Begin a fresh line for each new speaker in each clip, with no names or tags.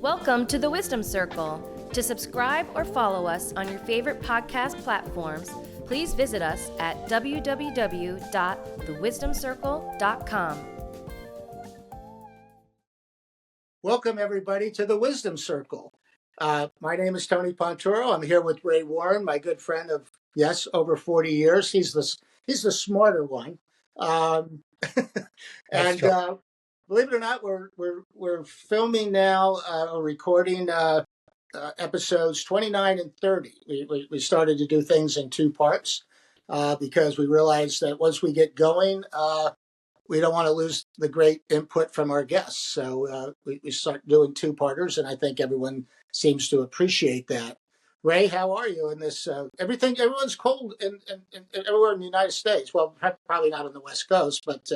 Welcome to the Wisdom Circle. To subscribe or follow us on your favorite podcast platforms, please visit us at www.thewisdomcircle.com.
Welcome, everybody, to the Wisdom Circle. My name is Tony Ponturo. I'm here with Ray Warren, my good friend of, over 40 years. He's the smarter one. And believe it or not, we're filming now, or recording episodes 29 and 30. We started to do things in two parts because we realized that once we get going, we don't want to lose the great input from our guests. So we start doing two-parters, and I think everyone seems to appreciate that. Ray, how are you in this? Everyone's cold in everywhere in the United States. Well, probably not on the West Coast, but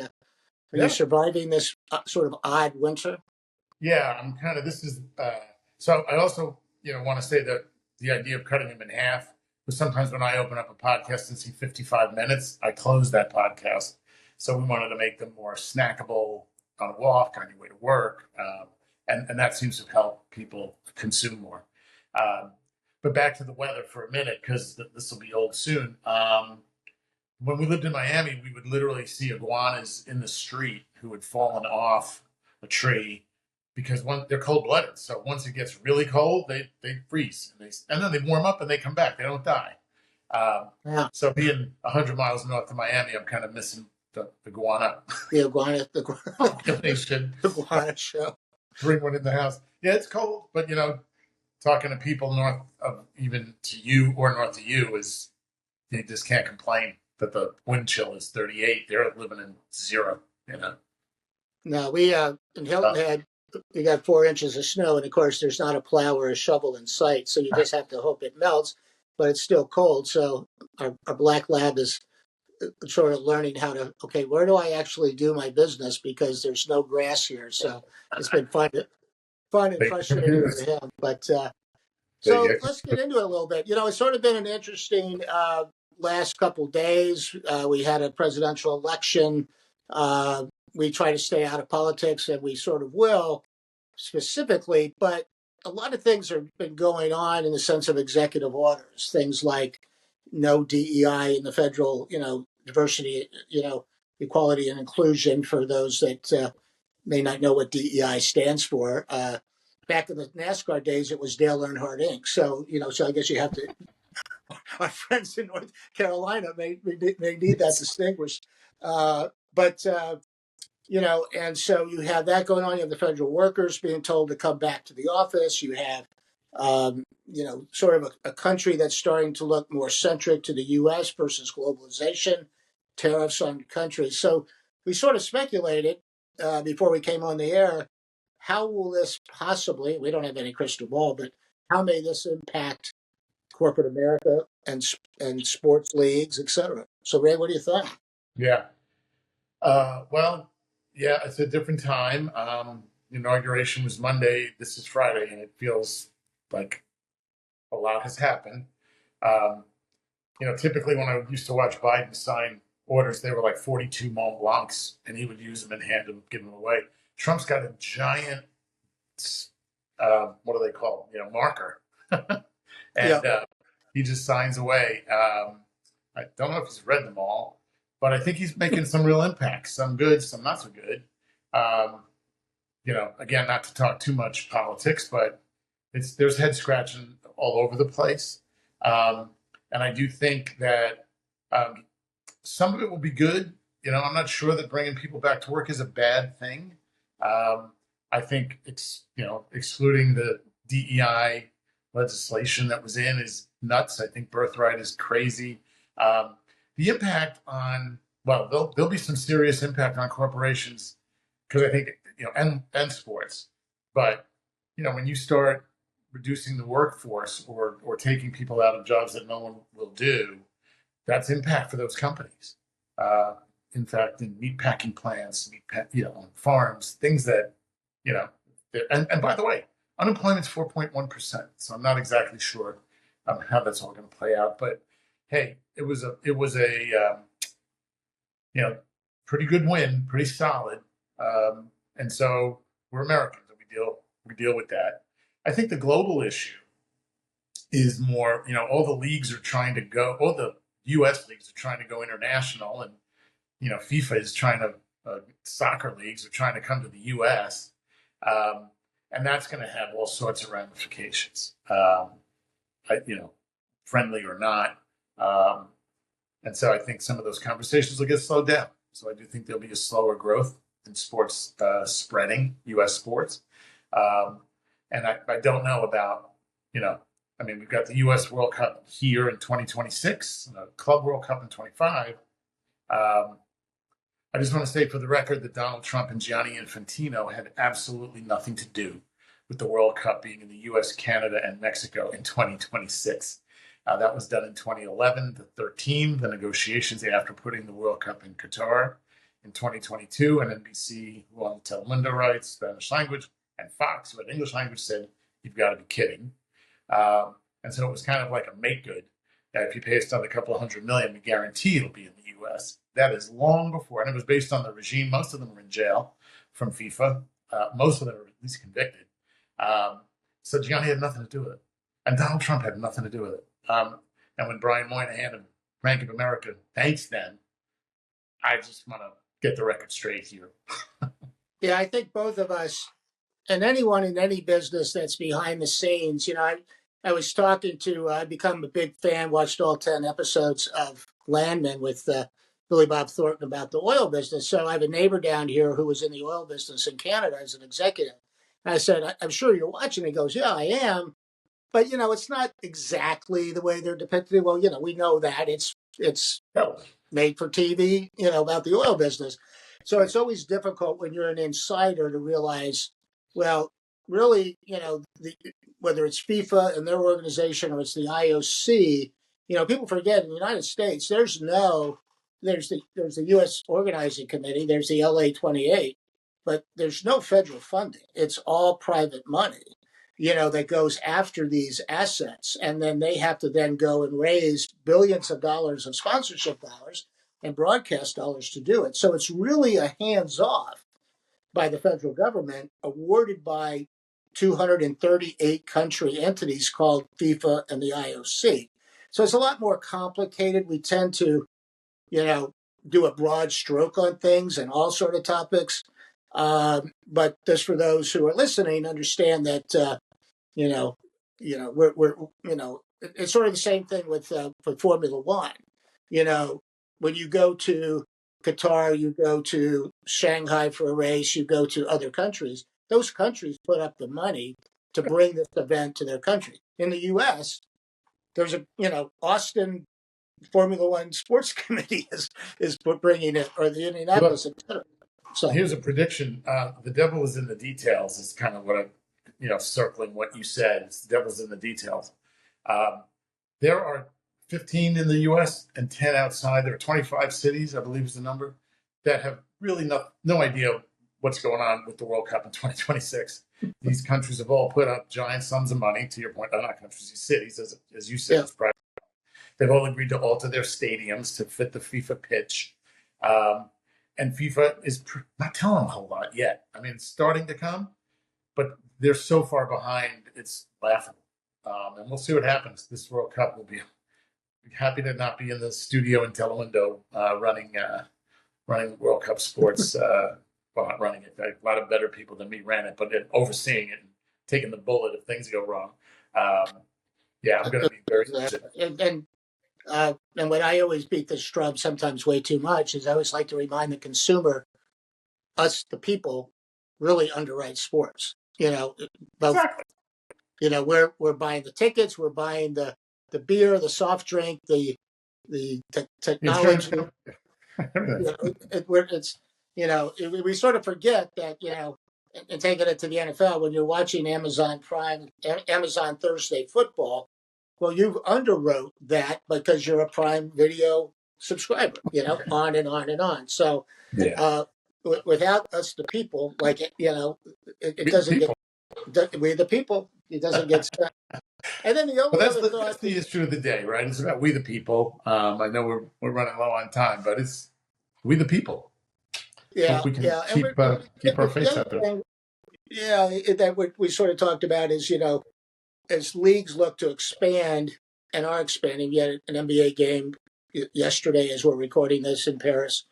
are you surviving this sort of odd winter?
Yeah, I'm kind of, so I also, want to say that the idea of cutting them in half, because sometimes when I open up a podcast and see 55 minutes, I close that podcast. So we wanted to make them more snackable on a walk, on your way to work. And that seems to help people consume more. But back to the weather for a minute, because this will be old soon. When we lived in Miami, we would literally see iguanas in the street who had fallen off a tree because they're cold-blooded. So once it gets really cold, they freeze. And then they warm up and they come back. They don't die. So being 100 miles north of Miami, I'm kind of missing the iguana.
The iguana show.
Bring one in the house. Yeah, it's cold, but talking to people north of even to you or north of you is they just can't complain that the wind chill is 38. They're living in zero.
No, we in Hilton we got 4 inches of snow, and of course there's not a plow or a shovel in sight, so you just have to hope it melts. But it's still cold, so our black lab is sort of learning how to, where do I actually do my business because there's no grass here. So it's been fun and frustrating for him. But so let's get into it a little bit. It's sort of been an interesting last couple days. We had a presidential election. We try to stay out of politics, and we sort of will specifically, but a lot of things have been going on in the sense of executive orders, things like no DEI in the federal, diversity, equality and inclusion for those that may not know what DEI stands for. Back in the NASCAR days, it was Dale Earnhardt Inc. So, so I guess you have to, our friends in North Carolina may need that distinguished. And so you have that going on. You have the federal workers being told to come back to the office. You have, sort of a country that's starting to look more centric to the U.S. versus globalization, tariffs on countries. So we sort of speculated before we came on the air, how will this possibly, we don't have any crystal ball, but how may this impact corporate America and sports leagues, et cetera? So Ray, what do you think?
Yeah. It's a different time. Inauguration was Monday. This is Friday, and it feels like a lot has happened. Typically when I used to watch Biden sign orders, they were like 42 Mont Blancs, and he would use them and give them away. Trump's got a giant, what do they call them? Marker. And he just signs away. I don't know if he's read them all, but I think he's making some real impact, some good, some not so good. Again, not to talk too much politics, but there's head scratching all over the place. And I do think that some of it will be good. I'm not sure that bringing people back to work is a bad thing. I think excluding the DEI legislation that was in is nuts. I think birthright is crazy. The impact on, there'll be some serious impact on corporations because I think, and sports. But, when you start reducing the workforce or taking people out of jobs that no one will do, that's impact for those companies. In fact, in meatpacking plants, on farms, things that, and by the way, unemployment's 4.1%. So I'm not exactly sure how that's all going to play out. But hey, it was a pretty good win, pretty solid. And so we're Americans, and we deal with that. I think the global issue is more, all the leagues are trying to go, all the U.S. leagues are trying to go international, and FIFA is trying to, soccer leagues are trying to come to the U.S. And that's going to have all sorts of ramifications, friendly or not. And so I think some of those conversations will get slowed down. So I do think there'll be a slower growth in sports spreading, U.S. sports. And I don't know about, we've got the U.S. World Cup here in 2026, the Club World Cup in 25. I just want to say for the record that Donald Trump and Gianni Infantino had absolutely nothing to do with the World Cup being in the U.S., Canada, and Mexico in 2026. That was done in 2011 to 13, the negotiations after putting the World Cup in Qatar in 2022, and NBC, who owned Telemundo rights, Spanish language, and Fox, who had English language, said, "You've got to be kidding." And so it was kind of like a make good. If you pay us another couple of $100 million, we guarantee it'll be in the U.S. That is long before, and it was based on the regime. Most of them were in jail from FIFA. Most of them were at least convicted. So Gianni had nothing to do with it. And Donald Trump had nothing to do with it. And when Brian Moynihan of Bank of America thanks them, I just want to get the record straight here.
Yeah, I think both of us, and anyone in any business that's behind the scenes, I was talking to, I've become a big fan, watched all 10 episodes of Landman with Billy Bob Thornton about the oil business. So I have a neighbor down here who was in the oil business in Canada as an executive. And I said, "I'm sure you're watching." He goes, "Yeah, I am. But, it's not exactly the way they're depicted." Well, we know that it's made for TV, about the oil business. So it's always difficult when you're an insider to realize, well, really, whether it's FIFA and their organization or it's the IOC, people forget in the United States, there's the U.S. organizing committee, there's the LA 28, but there's no federal funding. It's all private money, that goes after these assets. And then they have to then go and raise billions of dollars of sponsorship dollars and broadcast dollars to do it. So it's really a hands-off by the federal government, awarded by 238 country entities called FIFA and the IOC. So it's a lot more complicated. We tend to, do a broad stroke on things and all sort of topics. But just for those who are listening, understand that, it's sort of the same thing with Formula One. When you go to Qatar, you go to Shanghai for a race, you go to other countries. Those countries put up the money to bring this event to their country. In the U.S., there's Austin Formula One Sports Committee is bringing it, or the Indianapolis, etc.
So here's a prediction. The devil is in the details is kind of what circling what you said. It's the devil's in the details. There are 15 in the U.S. and 10 outside. There are 25 cities, I believe is the number, that have really no idea what's going on with the World Cup in 2026. These countries have all put up giant sums of money, to your point. They're not countries, these cities, as you said, It's private. They've all agreed to alter their stadiums to fit the FIFA pitch. And FIFA is not telling them a whole lot yet. I mean, it's starting to come, but they're so far behind, it's laughable. And we'll see what happens. This World Cup will be happy to not be in the studio in Telemundo running World Cup sports. Well, not running it. A lot of better people than me ran it, but overseeing it and taking the bullet if things go wrong. I'm going to be very interested.
And what I always beat this drum sometimes way too much is I always like to remind the consumer, us, the people, really underwrite sports. Both,
Exactly.
we're buying the tickets, we're buying the beer, the soft drink, the technology. We sort of forget that, and taking it to the NFL, when you're watching Amazon Prime, Amazon Thursday Football, well, you've underwrote that because you're a Prime Video subscriber, on and on and on. So without us, the people, it doesn't get, we the people, it doesn't get spent. And then the only
that's the issue of the day, right? It's about we the people. I know we're running low on time, but it's we the people.
Yeah,
we can keep our face out there.
Yeah, that what we sort of talked about is, as leagues look to expand and are expanding, we had an NBA game yesterday as we're recording this in Paris.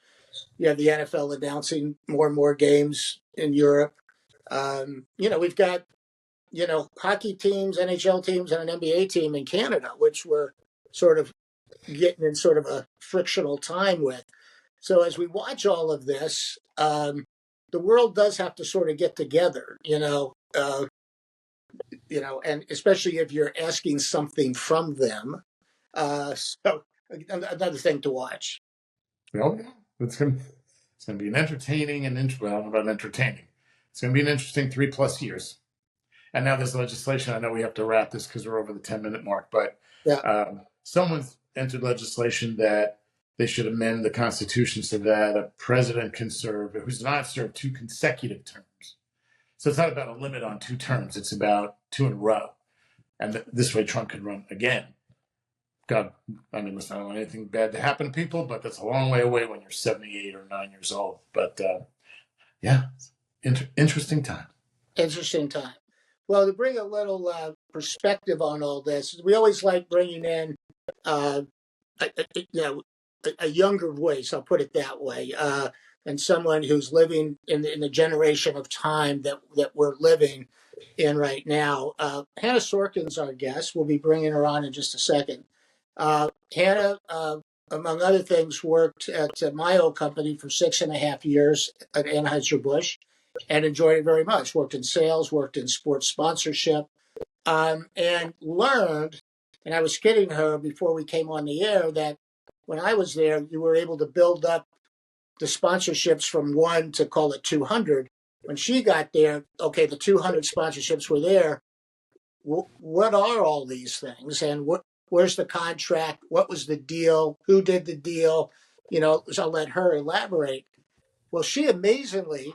You have the NFL announcing more and more games in Europe. We've got, hockey teams, NHL teams, and an NBA team in Canada, which we're sort of getting in sort of a frictional time with. So as we watch all of this, the world does have to sort of get together, and especially if you're asking something from them. So another thing to watch.
Well, yeah, it's gonna be an entertaining and well, I don't know about entertaining. It's gonna be an interesting 3+ years. And now there's legislation. I know we have to wrap this because we're over the 10-minute mark, but
Yeah.
Someone's entered legislation that they should amend the Constitution so that a president can serve, who's not served 2 consecutive terms. So it's not about a limit on 2 terms, it's about 2 in a row. And this way Trump can run again. God, I mean, listen, I don't want anything bad to happen to people, but that's a long way away when you're 78 or 9 years old. But yeah, interesting time.
Interesting time. Well, to bring a little perspective on all this, we always like bringing in, uh, a younger voice. I'll put it that way, and someone who's living in the generation of time that we're living in right now. Hannah Sorkin's our guest. We'll be bringing her on in just a second. Hannah, among other things, worked at my old company for 6.5 years at Anheuser-Busch and enjoyed it very much. Worked in sales, worked in sports sponsorship, and learned, and I was kidding her before we came on the air, that when I was there, you were able to build up the sponsorships from 1 to call it 200. When she got there, okay, the 200 sponsorships were there. What are all these things? And where's the contract? What was the deal? Who did the deal? So I'll let her elaborate. Well, she amazingly,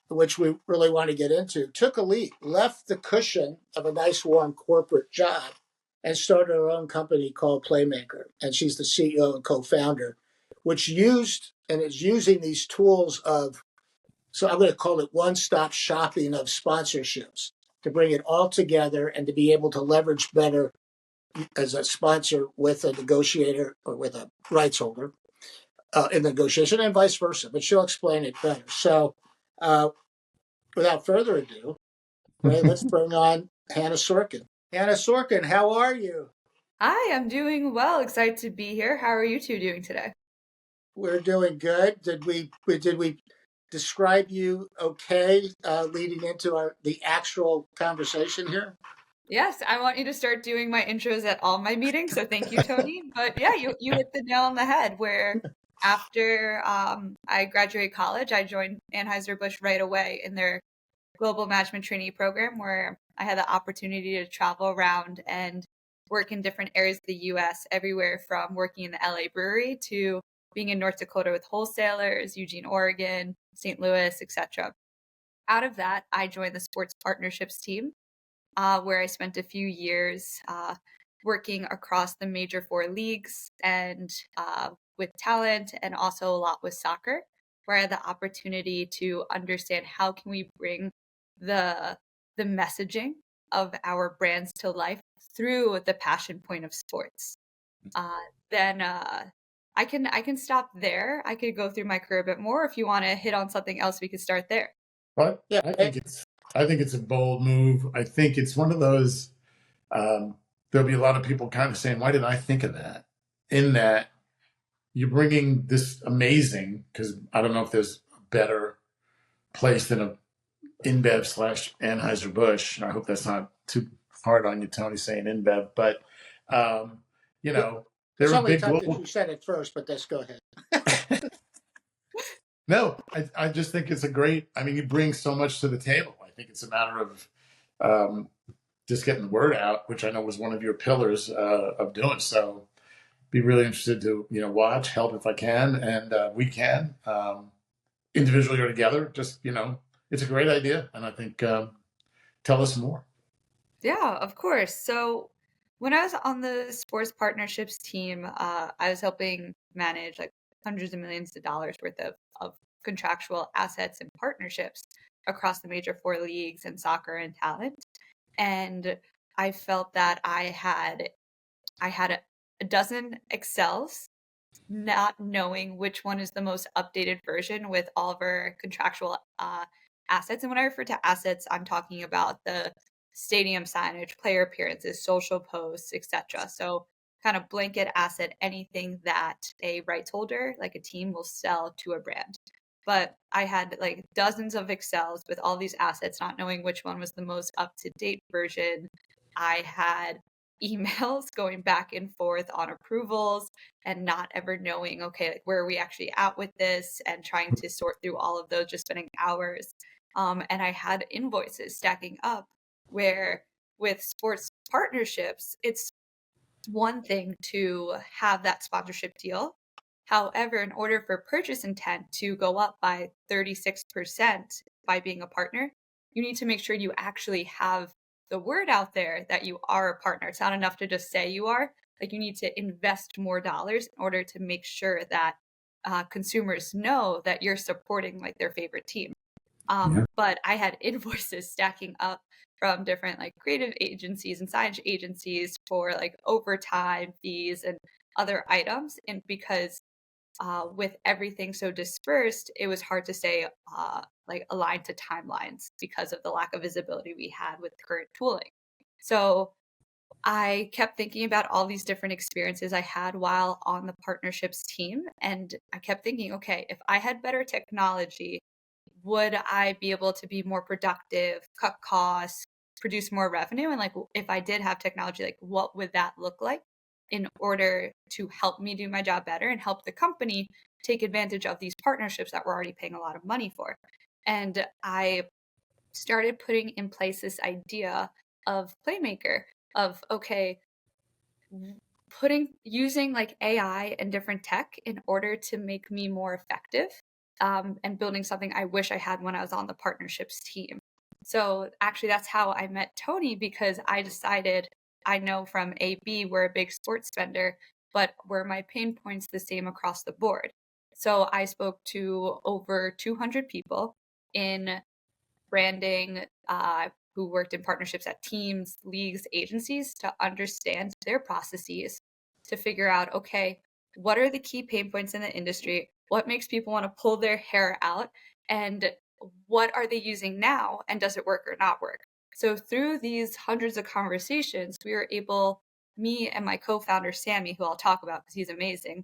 which we really want to get into, took a leap, left the cushion of a nice warm corporate job and started her own company called PlayMaker. And she's the CEO and co-founder, which used and is using these tools of, so I'm going to call it one-stop shopping of sponsorships to bring it all together and to be able to leverage better as a sponsor with a negotiator or with a rights holder in negotiation and vice versa. But she'll explain it better. So without further ado, Ray, let's bring on Hannah Sorkin. Hannah Sorkin, how are you?
Hi, I'm doing well. Excited to be here. How are you two doing today?
We're doing good. Did we describe you okay leading into the actual conversation here?
Yes, I want you to start doing my intros at all my meetings, so thank you, Tony. But yeah, you hit the nail on the head where after I graduated college, I joined Anheuser-Busch right away in their global management trainee program where I had the opportunity to travel around and work in different areas of the US, everywhere from working in the LA brewery to being in North Dakota with wholesalers, Eugene, Oregon, St. Louis, etc. Out of that, I joined the sports partnerships team, where I spent a few years working across the major 4 leagues and with talent, and also a lot with soccer, where I had the opportunity to understand how can we bring the messaging of our brands to life through the passion point of sports. Uh, then I can stop there. I could go through my career a bit more. If you want to hit on something else, we could start there.
But
Yeah.
I think it's a bold move. I think it's one of those. There'll be a lot of people kind of saying, "Why didn't I think of that?" In that you're bringing this amazing, because I don't know if there's a better place than a InBev / Anheuser-Busch. I hope that's not too hard on you, Tony, saying InBev, but
It's
they're a
only
big
tough that
global.
you said it first, but let's go ahead.
No, I just think it's a great. I mean, you bring so much to the table. I think it's a matter of just getting the word out, which I know was one of your pillars of doing so. Be really interested to watch, help if I can, and we can individually or together. Just it's a great idea, and I think tell us more.
Yeah, of course. So when I was on the sports partnerships team, I was helping manage like hundreds of millions of dollars worth of contractual assets and partnerships across the major 4 leagues in soccer and talent. And I felt that I had a dozen Excels, not knowing which one is the most updated version with all of our contractual assets. And when I refer to assets, I'm talking about the stadium signage, player appearances, social posts, etc. So kind of blanket asset, anything that a rights holder, like a team, will sell to a brand. But I had like dozens of Excels with all these assets, not knowing which one was the most up-to-date version. I had emails going back and forth on approvals and not ever knowing, okay, like where are we actually at with this, and trying to sort through all of those, just spending hours. And I had invoices stacking up where with sports partnerships, it's one thing to have that sponsorship deal. However, in order for purchase intent to go up by 36% by being a partner, you need to make sure you actually have the word out there that you are a partner. It's not enough to just say you are. Like, you need to invest more dollars in order to make sure that consumers know that you're supporting like their favorite team. But I had invoices stacking up from different like creative agencies and signage agencies for like overtime fees and other items. And because with everything so dispersed, it was hard to stay like aligned to timelines because of the lack of visibility we had with current tooling. So I kept thinking about all these different experiences I had while on the partnerships team. And I kept thinking, okay, if I had better technology, would I be able to be more productive, cut costs, produce more revenue? And like, if I did have technology, like what would that look like in order to help me do my job better and help the company take advantage of these partnerships that we're already paying a lot of money for? And I started putting in place this idea of PlayMaker, of, okay, using like AI and different tech in order to make me more effective, and building something I wish I had when I was on the partnerships team. So actually, that's how I met Tony, because I decided, I know from AB we're a big sports spender, but were my pain points the same across the board? So I spoke to over 200 people in branding, who worked in partnerships at teams, leagues, agencies, to understand their processes, to figure out, okay, what are the key pain points in the industry? What makes people want to pull their hair out? And what are they using now? And does it work or not work? So through these hundreds of conversations, we were able, me and my co-founder, Sammy, who I'll talk about because he's amazing,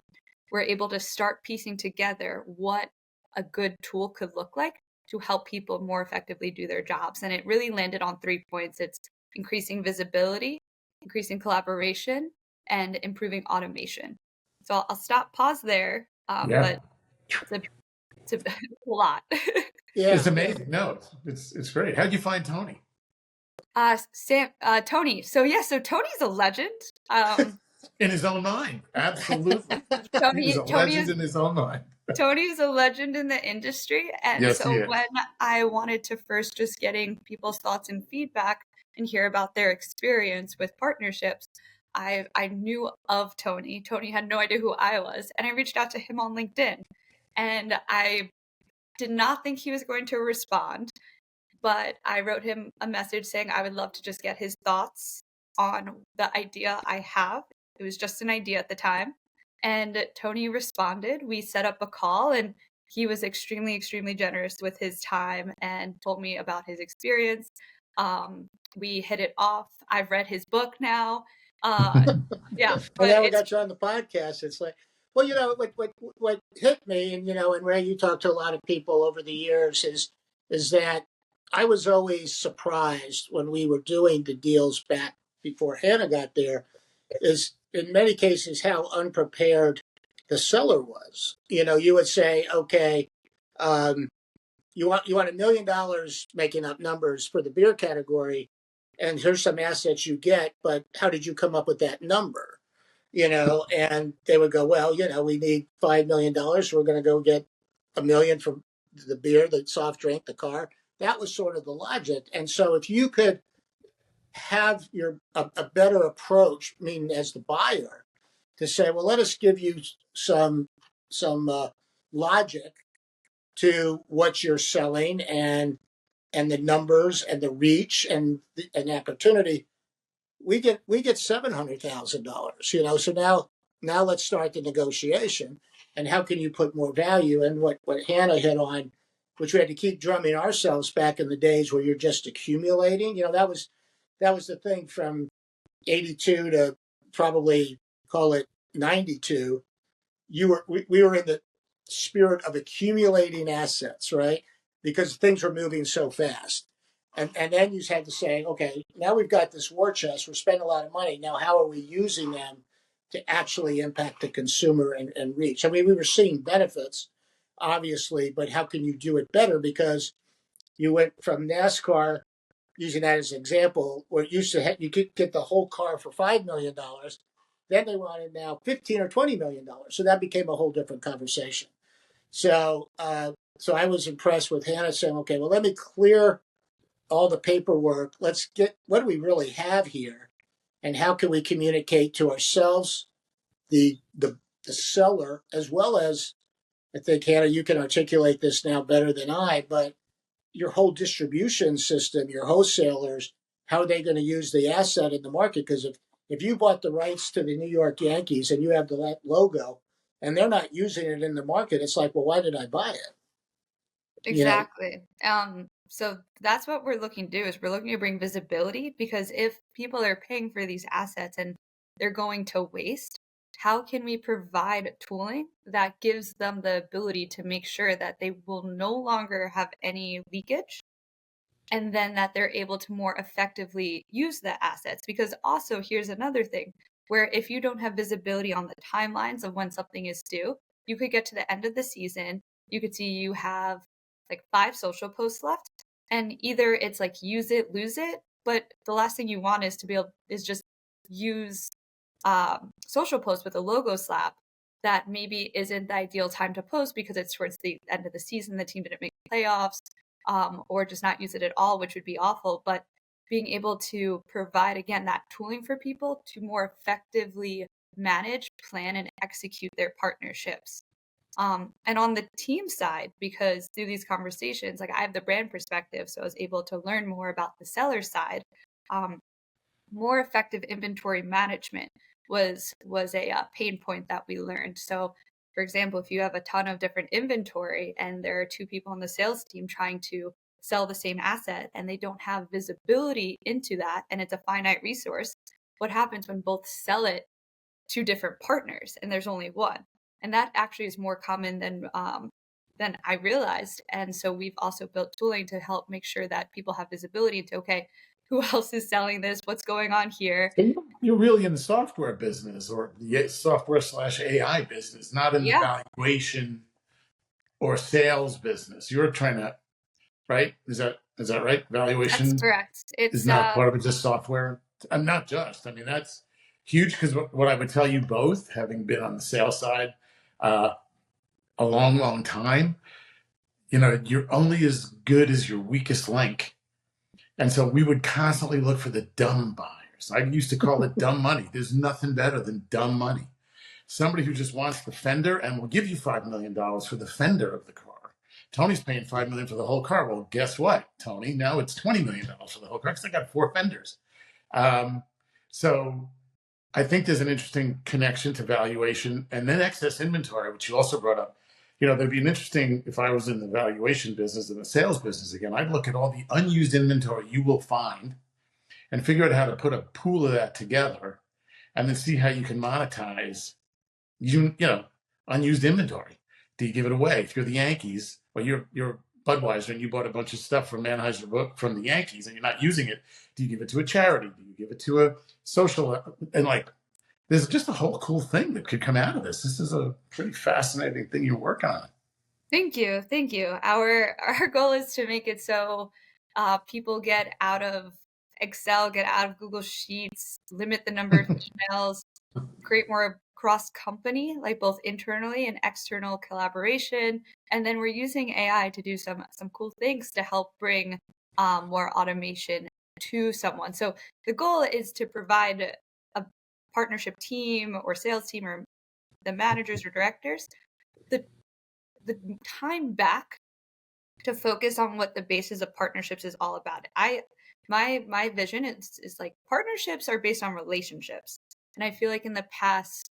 we're able to start piecing together what a good tool could look like to help people more effectively do their jobs. And it really landed on 3 points. It's increasing visibility, increasing collaboration, and improving automation. So I'll stop, pause there. But it's a lot.
Yeah,
It's amazing. No, it's great. How'd you find Tony?
Tony. So Tony's a legend.
In his own mind. Absolutely. He's a
Tony
legend in his own mind.
Tony's a legend in the industry. And
Yes, he
so
is.
when I wanted to first just getting people's thoughts and feedback and hear about their experience with partnerships, I knew of Tony. Tony had no idea who I was. And I reached out to him on LinkedIn. And I did not think he was going to respond, but I wrote him a message saying I would love to just get his thoughts on the idea I have. It was just an idea at the time. And Tony responded. We set up a call, and he was extremely, extremely generous with his time and told me about his experience. We hit it off. I've read his book now. Yeah,
and
but
now we got you on the podcast. It's like, well, what hit me, and and Ray, you talked to a lot of people over the years, is that I was always surprised when we were doing the deals back before Hannah got there, is in many cases how unprepared the seller was. You would say, okay, you want $1 million, making up numbers, for the beer category, and here's some assets you get, but how did you come up with that number? And they would go, well, we need $5 million. So we're going to go get $1 million from the beer, the soft drink, the car. That was sort of the logic. And so if you could have a better approach, meaning as the buyer, to say, well, let us give you some logic to what you're selling, and and the numbers and the reach and the opportunity, we get $700,000. So now let's start the negotiation. And how can you put more value? And what Hannah hit on, which we had to keep drumming ourselves back in the days where you're just accumulating. That was the thing from 82 to probably call it 92. We were in the spirit of accumulating assets, right? Because things were moving so fast. And then you had to say, okay, now we've got this war chest. We're spending a lot of money. Now, how are we using them to actually impact the consumer and reach? I mean, we were seeing benefits, obviously, but how can you do it better? Because you went from NASCAR, using that as an example, where it used to you could get the whole car for $5 million. Then they wanted now $15 or $20 million. So that became a whole different conversation. So I was impressed with Hannah saying, okay, well, let me clear all the paperwork. Let's get what do we really have here, and how can we communicate to ourselves, the seller, as well as, I think, Hannah, you can articulate this now better than I, but your whole distribution system, your wholesalers, how are they going to use the asset in the market? Because if you bought the rights to the New York Yankees and you have the logo and they're not using it in the market, it's like, well, why did I buy it?
Exactly. So that's what we're looking to do is we're looking to bring visibility, because if people are paying for these assets and they're going to waste, how can we provide tooling that gives them the ability to make sure that they will no longer have any leakage, and then that they're able to more effectively use the assets? Because also, here's another thing where if you don't have visibility on the timelines of when something is due, you could get to the end of the season, you could see you have like 5 social posts left, and either it's like use it, lose it, but the last thing you want is to be able is just use social posts with a logo slap that maybe isn't the ideal time to post because it's towards the end of the season, the team didn't make playoffs, or just not use it at all, which would be awful. But being able to provide, again, that tooling for people to more effectively manage, plan, and execute their partnerships. And on the team side, because through these conversations, like I have the brand perspective, so I was able to learn more about the seller side. More effective inventory management was a pain point that we learned. So, for example, if you have a ton of different inventory and there are 2 people on the sales team trying to sell the same asset and they don't have visibility into that, and it's a finite resource, what happens when both sell it to different partners and there's only one? And that actually is more common than I realized. And so we've also built tooling to help make sure that people have visibility into, okay, who else is selling this? What's going on here?
You're really in the software business or the software/AI business, not in the
Yeah,
valuation or sales business. You're trying to, right? Is that right?
that's
Valuation
correct.
is
It's
not part of it, just software. And not just. I mean, that's huge because what I would tell you both, having been on the sales side uh, a long, long time, you're only as good as your weakest link. And so we would constantly look for the dumb buyers. I used to call it dumb money. There's nothing better than dumb money. Somebody who just wants the fender and will give you $5 million for the fender of the car. Tony's paying $5 million for the whole car. Well, guess what, Tony? Now it's $20 million for the whole car because I got 4 fenders. So I think there's an interesting connection to valuation and then excess inventory, which you also brought up. There'd be an interesting, if I was in the valuation business and the sales business again, I'd look at all the unused inventory you will find and figure out how to put a pool of that together and then see how you can monetize unused inventory. Do you give it away? If you're the Yankees or you're Budweiser and you bought a bunch of stuff from Anheuser-Busch from the Yankees and you're not using it, do you give it to a charity? Do you give it to a social? And there's just a whole cool thing that could come out of this. This is a pretty fascinating thing you're working on.
Thank you, thank you. Our goal is to make it so people get out of Excel, get out of Google Sheets, limit the number of emails, create more cross company, like both internally and external collaboration. And then we're using AI to do some cool things to help bring more automation to someone. So the goal is to provide a partnership team or sales team or the managers or directors the time back to focus on what the basis of partnerships is all about. My vision is like partnerships are based on relationships. And I feel like in the past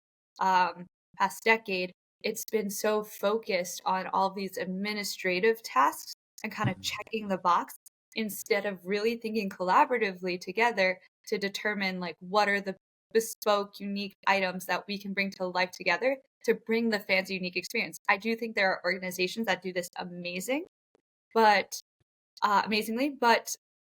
decade, it's been so focused on all these administrative tasks and kind of checking the box instead of really thinking collaboratively together to determine like what are the bespoke, unique items that we can bring to life together to bring the fans a unique experience. I do think there are organizations that do this amazingly, but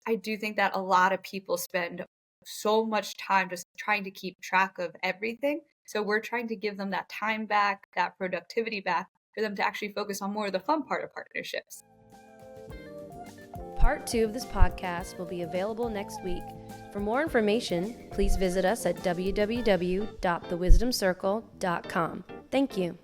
I do think that a lot of people spend so much time just trying to keep track of everything. So we're trying to give them that time back, that productivity back, for them to actually focus on more of the fun part of partnerships.
Part 2 of this podcast will be available next week. For more information, please visit us at www.thewisdomcircle.com. Thank you.